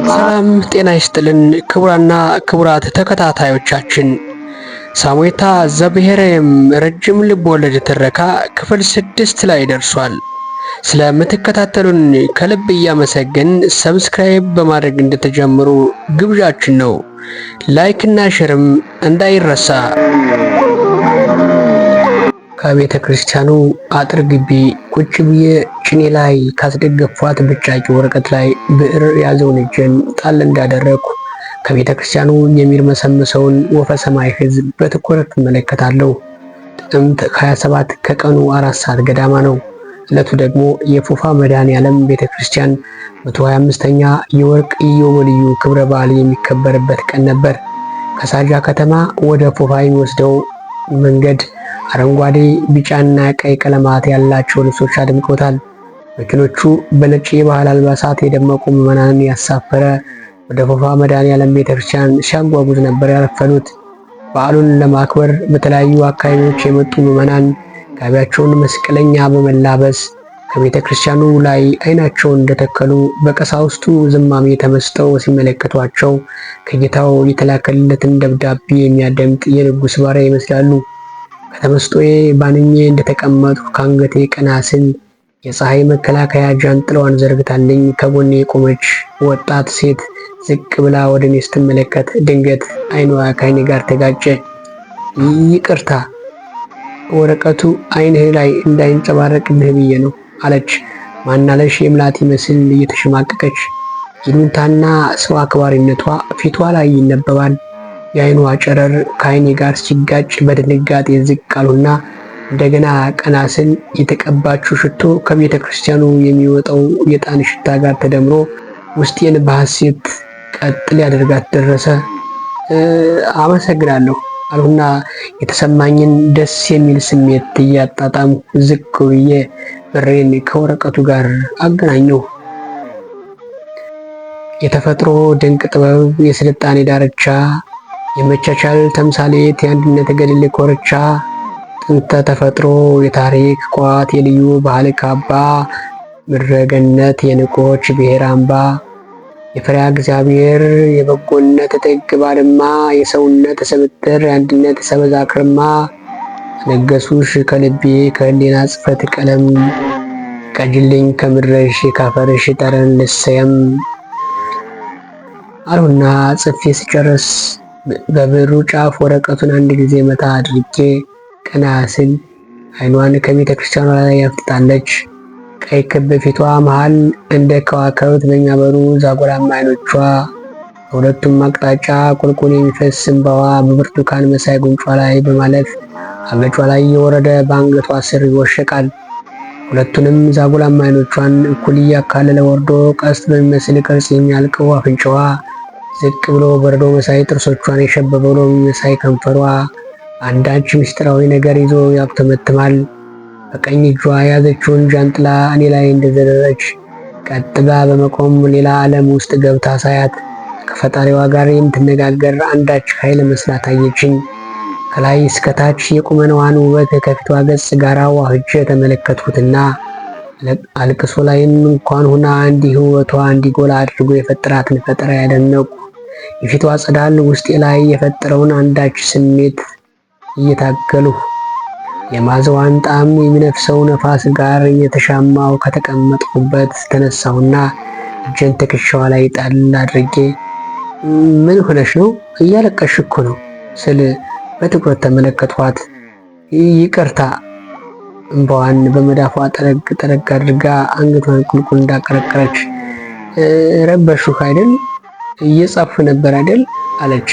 ሰላም ጤና ይስጥልን ክቡራና ክቡራት ተከታታዮቻችን፣ ሳሙኤታ ዘብሔረም ረጅም ልብ ወለድ ትረካ ክፍል 6 ላይ ደርሷል። ስለምትከታተሉን ከልብ እያመሰገን ሰብስክራይብ በማድረግ እንድትጀምሩ ግብዣችን ነው። ላይክ እና ሼርም እንዳይረሳ። ከቤተ ክርስቲያኑ አጥር ግቢ ቁጭ ብዬ ጭኔ ላይ ካስደገፏት ብጫቂ ወረቀት ላይ ብዕር ያዘውን እጄን ጣል እንዳደረግኩ ከቤተ ክርስቲያኑ የሚርመሰምሰውን ወፈ ሰማይ ሕዝብ በትኩረት እመለከታለሁ። ጥቅምት 27 ከቀኑ 4 ሰዓት ገዳማ ነው። ዕለቱ ደግሞ የፉፋ መድኃኔዓለም ቤተ ክርስቲያን 125ኛ የወርቅ ኢዮቤልዩ ክብረ በዓል የሚከበርበት ቀን ነበር። ከሳጃ ከተማ ወደ ፉፋ የሚወስደው መንገድ አረንጓዴ፣ ቢጫና ቀይ ቀለማት ያላቸው ልብሶች አድምቀውታል። መኪኖቹ በነጭ የባህል አልባሳት የደመቁ ምዕመናንን ያሳፈረ ወደ ፉፋ መድኃኔዓለም ቤተክርስቲያን ሲያጓጉዝ ነበር ያረፈሉት። በዓሉን ለማክበር በተለያዩ አካባቢዎች የመጡ ምዕመናን ጋቢያቸውን መስቀለኛ በመላበስ ከቤተ ክርስቲያኑ ላይ አይናቸውን እንደተከሉ በቀሳውስቱ ዝማሜ ተመስጠው ሲመለከቷቸው ከጌታው የተላከለትን ደብዳቤ የሚያደምጥ የንጉሥ ባሪያ ይመስላሉ። ከተመስጦዬ ባንኜ እንደተቀመጥኩ ከአንገቴ ቀና ስል የፀሐይ መከላከያ ጃንጥላዋን ዘርግታልኝ ከጎኔ የቆመች ወጣት ሴት ዝቅ ብላ ወደ እኔ ስትመለከት ድንገት አይኗ ከአይኔ ጋር ተጋጨ። ይቅርታ፣ ወረቀቱ አይንህ ላይ እንዳይንጸባረቅብህ ብዬ ነው አለች። ማናለሽ የምላት ይመስል እየተሸማቀቀች። ይሉንታና ሰው አክባሪነቷ ፊቷ ላይ ይነበባል። የአይኗ ጨረር ከአይኔ ጋር ሲጋጭ በድንጋጤ ዝቅ አሉና እንደገና ቀና ስል የተቀባችው ሽቶ ከቤተ ክርስቲያኑ የሚወጣው የዕጣን ሽታ ጋር ተደምሮ ውስጤን በሐሴት ቀጥ ሊያደርጋት ደረሰ። አመሰግናለሁ አልሁና የተሰማኝን ደስ የሚል ስሜት እያጣጣምኩ ዝቅ ብዬ ብሬን ከወረቀቱ ጋር አገናኘሁ። የተፈጥሮ ድንቅ ጥበብ፣ የስልጣኔ ዳርቻ፣ የመቻቻል ተምሳሌት፣ የአንድነት ገድል ኮርቻ፣ ጥንተ ተፈጥሮ፣ የታሪክ ቋት፣ የልዩ ባህል ካባ፣ ምድረገነት፣ የንቆች ብሔር አምባ፣ የፍሬያ እግዚአብሔር የበጎነት ጥግ ባድማ፣ የሰውነት ስብጥር፣ የአንድነት ሰበዝ አክርማ፣ ነገሱሽ ከልቤ ከህሊና ጽፈት ቀለም፣ ቀጅልኝ ከምድረሽ ካፈርሽ ጠረን ልሰየም አሉና ጽፌ ስጨርስ በብዕሩ ጫፍ ወረቀቱን አንድ ጊዜ መታ አድርጌ ቀና ስል አይኗን ከቤተ ክርስቲያኗ ላይ ያፍጥጣለች። ቀይ ክብ ፊቷ መሃል እንደ ከዋክብት በሚያበሩ ዛጎላማ አይኖቿ በሁለቱም አቅጣጫ ቁልቁል የሚፈስ እንባዋ በብርቱካን መሳይ ጉንጯ ላይ በማለፍ አገጯ ላይ የወረደ በአንገቷ ስር ይወሸቃል። ሁለቱንም ዛጎላማ አይኖቿን እኩል እያካለለ ወርዶ ቀስት በሚመስል ቅርጽ የሚያልቀው አፍንጫዋ ዝቅ ብሎ በረዶ መሳይ ጥርሶቿን የሸበበው ሎሚ መሳይ ከንፈሯ አንዳች ምስጢራዊ ነገር ይዞ ያብተመትማል። በቀኝ እጇ የያዘችውን ጃንጥላ እኔ ላይ እንደዘረረች ቀጥ ብላ በመቆም ሌላ ዓለም ውስጥ ገብታ ሳያት ከፈጣሪዋ ጋር የምትነጋገር አንዳች ኃይል መስላ ታየችኝ። ከላይ እስከታች የቁመናዋን ውበት ከፊቷ ገጽ ጋር ዋህጄ ተመለከትኩትና አልቅሶ ላይም እንኳን ሁና እንዲህ ውበቷ እንዲጎላ አድርጎ የፈጠራትን ፈጠራ ያደነቁ። የፊቷ ጸዳል ውስጤ ላይ የፈጠረውን አንዳች ስሜት እየታገሉ የማዘዋን ጣዕም የሚነፍሰው ነፋስ ጋር እየተሻማው ከተቀመጥኩበት ተነሳሁና እጄን ትከሻዋ ላይ ጣል አድርጌ ምን ሆነሽ ነው? እያለቀሽ እኮ ነው ስል በትኩረት ተመለከቷት። ይቅርታ። እንባዋን በመዳፏ ጠረግ አድርጋ አንገቷን ቁልቁል እንዳቀረቀረች ረበሹህ አይደል? እየጻፍኩ ነበር አይደል? አለች።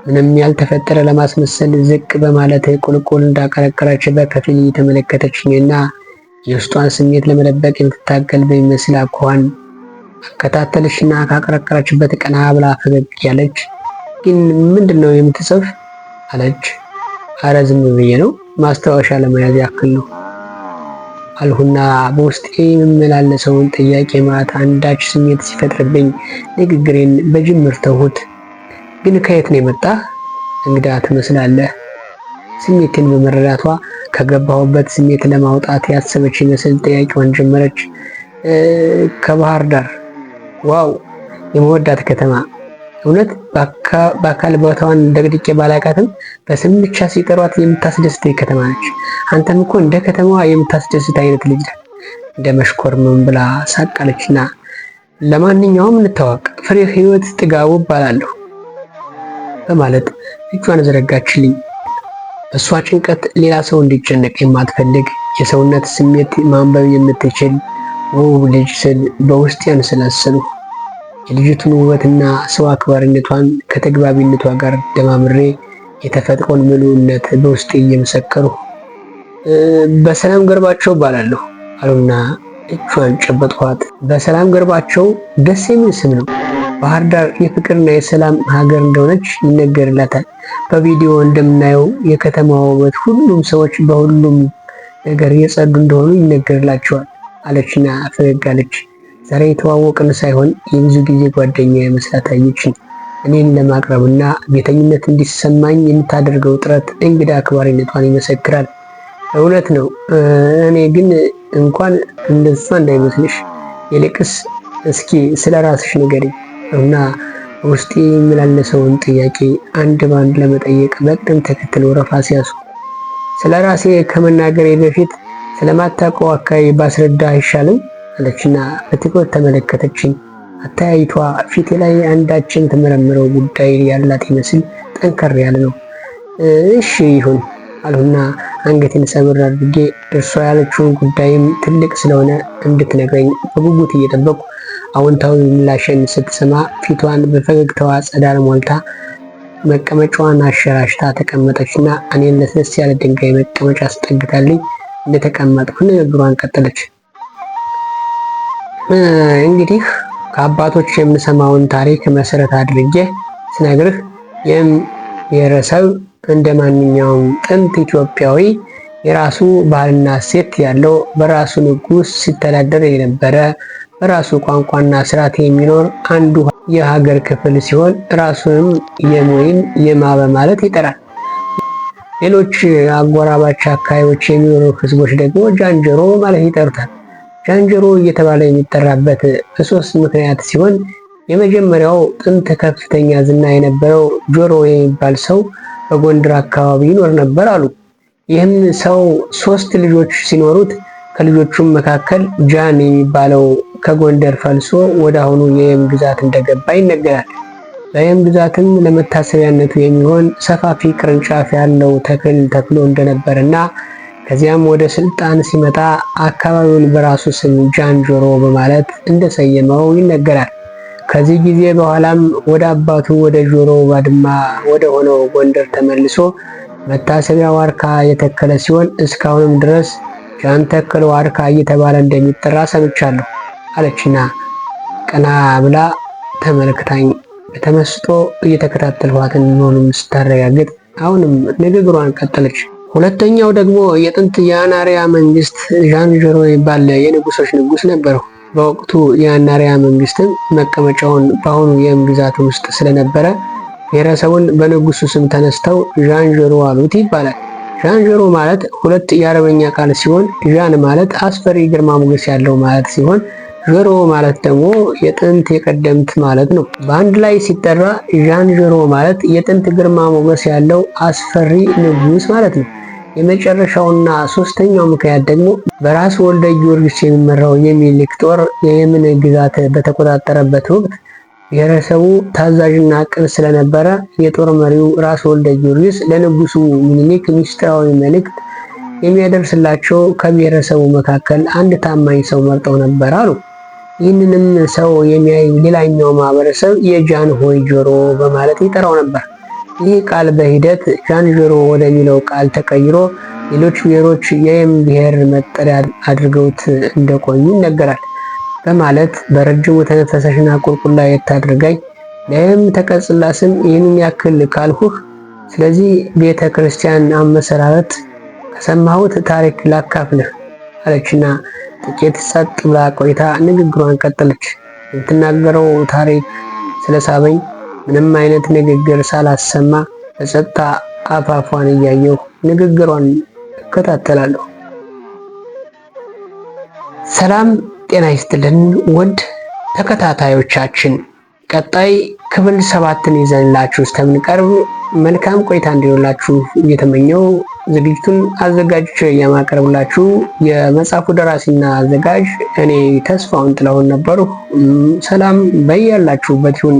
ምንም ያልተፈጠረ ለማስመሰል ዝቅ በማለት ቁልቁል እንዳቀረቀረች በከፊል እየተመለከተችኝና የውስጧን ስሜት ለመደበቅ የምትታገል በሚመስል አኳኋን አከታተለችና ካቀረቀረችበት ቀና ብላ ፈገግ ያለች ግን ምንድን ነው የምትጽፍ? አለች። አረ ዝም ብዬ ነው፣ ማስታወሻ ለመያዝ ያክል ነው አልሁና በውስጤ የምመላለሰውን ጥያቄ ማት አንዳች ስሜት ሲፈጥርብኝ ንግግሬን በጅምር ተውሁት። ግን ከየት ነው የመጣህ? እንግዳ ትመስላለህ። ስሜትን በመረዳቷ ከገባሁበት ስሜት ለማውጣት ያሰበች ይመስል ጥያቄዋን ጀመረች። ከባህር ዳር። ዋው! የመወዳት ከተማ። እውነት በአካል ቦታዋን ደቅድቄ ባላቃትም በስም ብቻ ሲጠሯት የምታስደስት ከተማ ነች። አንተም እኮ እንደ ከተማዋ የምታስደስት አይነት ልጅ ነህ። እንደ መሽኮርመም ብላ ሳቃለችና ለማንኛውም እንታወቅ፣ ፍሬ ህይወት ጥጋቡ እባላለሁ በማለት እጇን ዘረጋችልኝ። በእሷ ጭንቀት ሌላ ሰው እንዲጨነቅ የማትፈልግ የሰውነት ስሜት ማንበብ የምትችል ውብ ልጅ ስል በውስጥ ያንሰላሰሉ የልጅቱን ውበትና ሰው አክባሪነቷን ከተግባቢነቷ ጋር ደማምሬ የተፈጥሮን ምሉዕነት በውስጤ እየመሰከሩ በሰላም ገርባቸው እባላለሁ አሉና እጇን ጨበጥኋት። በሰላም ገርባቸው ደስ የሚል ስም ነው። ባህር ዳር የፍቅርና የሰላም ሀገር እንደሆነች ይነገርላታል። በቪዲዮ እንደምናየው የከተማዋ ውበት ሁሉም ሰዎች በሁሉም ነገር የጸዱ እንደሆኑ ይነገርላቸዋል አለችና ፈገግ አለች። ዛሬ የተዋወቅን ሳይሆን የብዙ ጊዜ ጓደኛ መስላ ታየችኝ። እኔን ለማቅረብና ቤተኝነት እንዲሰማኝ የምታደርገው ጥረት እንግዳ አክባሪነቷን ይመሰክራል። እውነት ነው። እኔ ግን እንኳን እንደሷ እንዳይመስልሽ። ይልቅስ እስኪ ስለ ራስሽ ንገሪኝ እና ውስጤ የሚመላለሰውን ጥያቄ አንድ ባንድ ለመጠየቅ በቅደም ተከተል ወረፋ ሲያስኩ ስለ ራሴ ከመናገሬ በፊት ስለማታውቀው አካባቢ ባስረዳ አይሻልም? አለችና በትኩረት ተመለከተችኝ። አተያይቷ ፊቴ ላይ አንዳችን ተመረምረው ጉዳይ ያላት ይመስል ጠንከር ያለ ነው። እሺ ይሁን አልሁና አንገቴን ሰብር አድርጌ እርሷ ያለችውን ጉዳይም ትልቅ ስለሆነ እንድትነግረኝ በጉጉት እየጠበቁ አዎንታዊ ምላሽን ስትሰማ ፊቷን በፈገግታዋ ጸዳል ሞልታ መቀመጫዋን አሸራሽታ ተቀመጠችና እኔን ለስለስ ያለ ድንጋይ መቀመጫ አስጠግታልኝ እንደተቀመጥኩ ንግግሯን ቀጠለች። እንግዲህ ከአባቶች የምሰማውን ታሪክ መሰረት አድርጌ ስነግርህ ይህም ብሔረሰብ እንደ ማንኛውም ጥንት ኢትዮጵያዊ የራሱ ባህልና እሴት ያለው በራሱ ንጉሥ ሲተዳደር የነበረ በራሱ ቋንቋና ስርዓት የሚኖር አንዱ የሀገር ክፍል ሲሆን ራሱንም የም ወይም የማ በማለት ይጠራል። ሌሎች አጎራባች አካባቢዎች የሚኖሩ ህዝቦች ደግሞ ጃንጀሮ ማለት ይጠሩታል። ጃንጀሮ እየተባለ የሚጠራበት በሶስት ምክንያት ሲሆን የመጀመሪያው ጥንት ከፍተኛ ዝና የነበረው ጆሮ የሚባል ሰው በጎንደር አካባቢ ይኖር ነበር አሉ። ይህም ሰው 3 ልጆች ሲኖሩት ከልጆቹም መካከል ጃን የሚባለው ከጎንደር ፈልሶ ወደ አሁኑ የየም ግዛት እንደገባ ይነገራል። በየም ግዛትም ለመታሰቢያነቱ የሚሆን ሰፋፊ ቅርንጫፍ ያለው ተክል ተክሎ እንደነበርና ከዚያም ወደ ስልጣን ሲመጣ አካባቢውን በራሱ ስም ጃንጆሮ በማለት እንደሰየመው ይነገራል። ከዚህ ጊዜ በኋላም ወደ አባቱ ወደ ጆሮ ባድማ ወደ ሆነው ጎንደር ተመልሶ መታሰቢያ ዋርካ የተከለ ሲሆን እስካሁንም ድረስ ጃን ተክል ዋርካ እየተባለ እንደሚጠራ ሰምቻለሁ አለችና ቀና ብላ ተመልክታኝ በተመስጦ እየተከታተልኋትን መሆኑን ስታረጋግጥ አሁንም ንግግሯን ቀጠለች። ሁለተኛው ደግሞ የጥንት የአናሪያ መንግስት ጃንጆሮ የሚባል የንጉሶች ንጉስ ነበረው። በወቅቱ የአናሪያ መንግስትም መቀመጫውን በአሁኑ የየም ግዛት ውስጥ ስለነበረ ብሔረሰቡን በንጉሱ ስም ተነስተው ጃንጆሮ አሉት ይባላል። ጃንጆሮ ማለት ሁለት የአረበኛ ቃል ሲሆን ዣን ማለት አስፈሪ ግርማ ሞገስ ያለው ማለት ሲሆን ጆሮ ማለት ደግሞ የጥንት የቀደምት ማለት ነው። በአንድ ላይ ሲጠራ ጃንጆሮ ማለት የጥንት ግርማ ሞገስ ያለው አስፈሪ ንጉስ ማለት ነው። የመጨረሻውና ሶስተኛው ምክንያት ደግሞ በራስ ወልደ ጊዮርጊስ የሚመራው የሚኒልክ ጦር የየምን ግዛት በተቆጣጠረበት ወቅት ብሔረሰቡ ታዛዥና ቅን ስለነበረ የጦር መሪው ራስ ወልደ ጊዮርጊስ ለንጉሱ ሚኒሊክ ሚስጥራዊ መልእክት የሚያደርስላቸው ከብሔረሰቡ መካከል አንድ ታማኝ ሰው መርጠው ነበር አሉ። ይህንንም ሰው የሚያይ ሌላኛው ማህበረሰብ የጃን ሆይ ጆሮ በማለት ይጠራው ነበር። ይህ ቃል በሂደት ጃንጆሮ ወደሚለው ቃል ተቀይሮ ሌሎች ብሔሮች የየም ብሔር መጠሪያ አድርገውት እንደቆዩ ይነገራል በማለት በረጅሙ ተነፈሰሽና ቁልቁላ የታድርጋኝ ለየም ተቀጽላ ስም ይህንን ያክል ካልሁህ ስለዚህ ቤተ ክርስቲያን አመሰራረት ከሰማሁት ታሪክ ላካፍልህ አለችና ጥቂት ጸጥ ብላ ቆይታ ንግግሯን ቀጠለች። የምትናገረው ታሪክ ስለሳበኝ ምንም አይነት ንግግር ሳላሰማ በጸጥታ አፋፏን እያየሁ ንግግሯን እከታተላለሁ። ሰላም ጤና ይስጥልን ውድ ተከታታዮቻችን፣ ቀጣይ ክፍል 7ን ይዘንላችሁ እስከምንቀርብ መልካም ቆይታ እንዲሆንላችሁ እየተመኘው ዝግጅቱን አዘጋጅቼ የማቀርብላችሁ የመጽሐፉ ደራሲና አዘጋጅ እኔ ተስፋውን ጥላሁን ነበርኩ። ሰላም በያላችሁበት ይሁን።